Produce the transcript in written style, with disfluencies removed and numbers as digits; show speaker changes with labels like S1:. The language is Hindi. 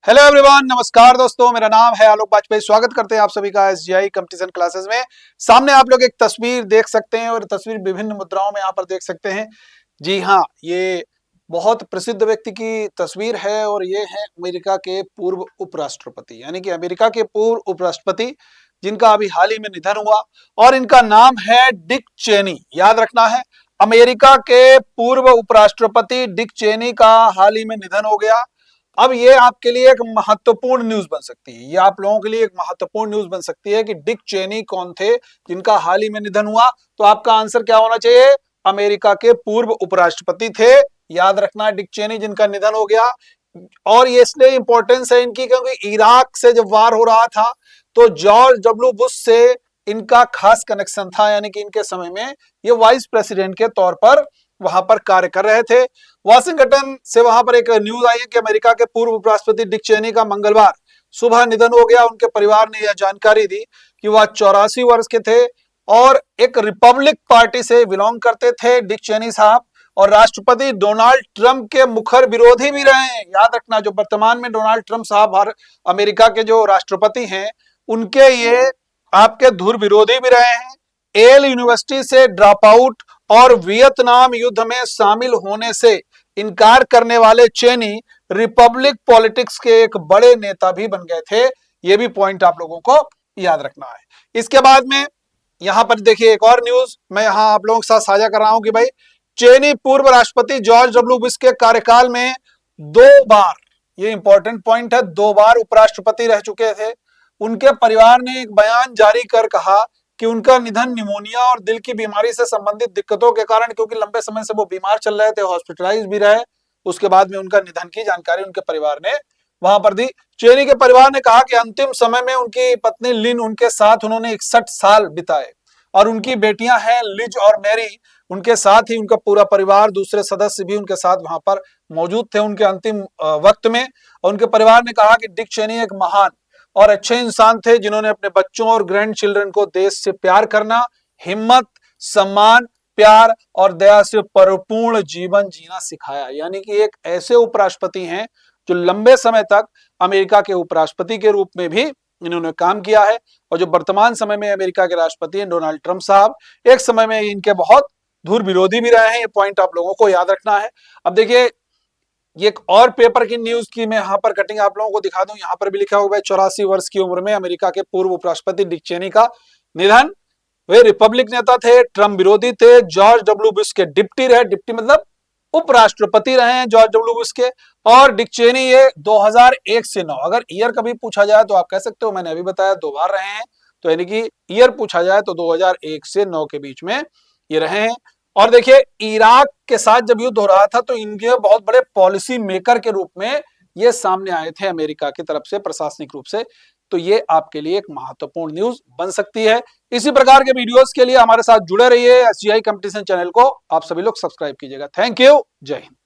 S1: हेलो एवरीवन, नमस्कार दोस्तों। मेरा नाम है आलोक वाजपेयी। स्वागत करते हैं आप सभी का एसजीआई कंपटीशन क्लासेस में। सामने आप लोग एक तस्वीर देख सकते हैं और तस्वीर विभिन्न मुद्राओं में यहाँ पर देख सकते हैं। जी हाँ, ये बहुत प्रसिद्ध व्यक्ति की तस्वीर है और ये है अमेरिका के पूर्व उपराष्ट्रपति, यानी कि अमेरिका के पूर्व उपराष्ट्रपति जिनका अभी हाल ही में निधन हुआ और इनका नाम है डिक चेनी। याद रखना है, अमेरिका के पूर्व उपराष्ट्रपति डिक चेनी का हाल ही में निधन हो गया। अब ये आपके लिए एक महत्वपूर्ण न्यूज बन सकती है, ये आप लोगों के लिए एक महत्वपूर्ण न्यूज बन सकती है कि डिक चेनी कौन थे जिनका हाल ही में निधन हुआ। तो आपका आंसर क्या होना चाहिए? अमेरिका के पूर्व उपराष्ट्रपति थे। याद रखना, डिक चेनी जिनका निधन हो गया। और ये इसलिए इंपॉर्टेंस है इनकी क्योंकि इराक से जब वार हो रहा था तो जॉर्ज डब्ल्यू बुश से इनका खास कनेक्शन था, यानी कि इनके समय में ये वाइस प्रेसिडेंट के तौर पर वहां पर कार्य कर रहे थे। वाशिंगटन से वहां पर एक न्यूज आई है कि अमेरिका के पूर्व उपराष्ट्रपति डिक चेनी का मंगलवार सुबह निधन हो गया। उनके परिवार ने यह जानकारी दी कि वह 84 वर्ष के थे और एक रिपब्लिक पार्टी से बिलोंग करते थे डिक चेनी साहब, और राष्ट्रपति डोनाल्ड ट्रंप के मुखर विरोधी भी रहे हैं। याद रखना, जो वर्तमान में डोनाल्ड ट्रंप साहब अमेरिका के जो राष्ट्रपति हैं उनके ये आपके धुर विरोधी भी रहे हैं। एल यूनिवर्सिटी से ड्रॉप आउट और वियतनाम युद्ध में शामिल होने से इनकार करने वाले चेनी रिपब्लिक पॉलिटिक्स के एक बड़े नेता भी बन गए थे। यह भी पॉइंट आप लोगों को याद रखना है। इसके बाद में यहां पर देखिए एक और न्यूज मैं यहां आप लोगों के साथ साझा कर रहा हूं कि भाई चेनी पूर्व राष्ट्रपति जॉर्ज डब्ल्यू बुश के कार्यकाल में 2 बार, ये इंपॉर्टेंट पॉइंट है, 2 बार उपराष्ट्रपति रह चुके थे। उनके परिवार ने एक बयान जारी कर कहा कि उनका निधन निमोनिया और दिल की बीमारी से संबंधित दिक्कतों के कारण, क्योंकि लंबे समय से वो बीमार चल रहे थे, हॉस्पिटलाइज भी रहे, उसके बाद में उनका निधन की जानकारी उनके परिवार ने वहां पर दी। चेनी के परिवार ने कहा कि अंतिम समय में उनकी पत्नी लिन उनके साथ उन्होंने 61 साल बिताए और उनकी बेटियां हैं लिज और मैरी, उनके साथ ही उनका पूरा परिवार, दूसरे सदस्य भी उनके साथ वहां पर मौजूद थे उनके अंतिम वक्त में। और उनके परिवार ने कहा कि डिक चेनी एक महान और अच्छे इंसान थे जिन्होंने अपने बच्चों और ग्रैंड चिल्ड्रन को देश से प्यार करना, हिम्मत, सम्मान, प्यार और दया से परिपूर्ण जीवन जीना सिखाया। यानी कि एक ऐसे उपराष्ट्रपति हैं जो लंबे समय तक अमेरिका के उपराष्ट्रपति के रूप में भी इन्होंने काम किया है। और जो वर्तमान समय में अमेरिका के राष्ट्रपति हैं डोनाल्ड ट्रंप साहब, एक समय में इनके बहुत धुर विरोधी भी रहे हैं। ये पॉइंट आप लोगों को याद रखना है। अब देखिए ये एक और पेपर की न्यूज की मैं यहाँ पर कटिंग आप लोगों को दिखा दूं। यहाँ पर भी लिखा हुआ है 84 वर्ष की उम्र में अमेरिका के पूर्व उपराष्ट्रपति डिक चेनी का निधन। वे रिपब्लिक नेता थे, ट्रम्प विरोधी थे, जॉर्ज डब्ल्यू बुश के डिप्टी रहे, डिप्टी मतलब उपराष्ट्रपति रहे हैं जॉर्ज डब्ल्यू बुश के। और डिक चेनी ये 2001 से 9, अगर ईयर कभी पूछा जाए तो आप कह सकते हो, मैंने अभी बताया 2 बार रहे हैं, तो यानी कि ईयर पूछा जाए तो 2001 से 9 के बीच में ये रहे हैं। और देखिए इराक के साथ जब युद्ध हो रहा था तो इनके बहुत बड़े पॉलिसी मेकर के रूप में ये सामने आए थे अमेरिका की तरफ से प्रशासनिक रूप से। तो ये आपके लिए एक महत्वपूर्ण न्यूज बन सकती है। इसी प्रकार के वीडियोस के लिए हमारे साथ जुड़े रहिए। एसजीआई कंपटीशन चैनल को आप सभी लोग सब्सक्राइब कीजिएगा। थैंक यू, जय हिंद।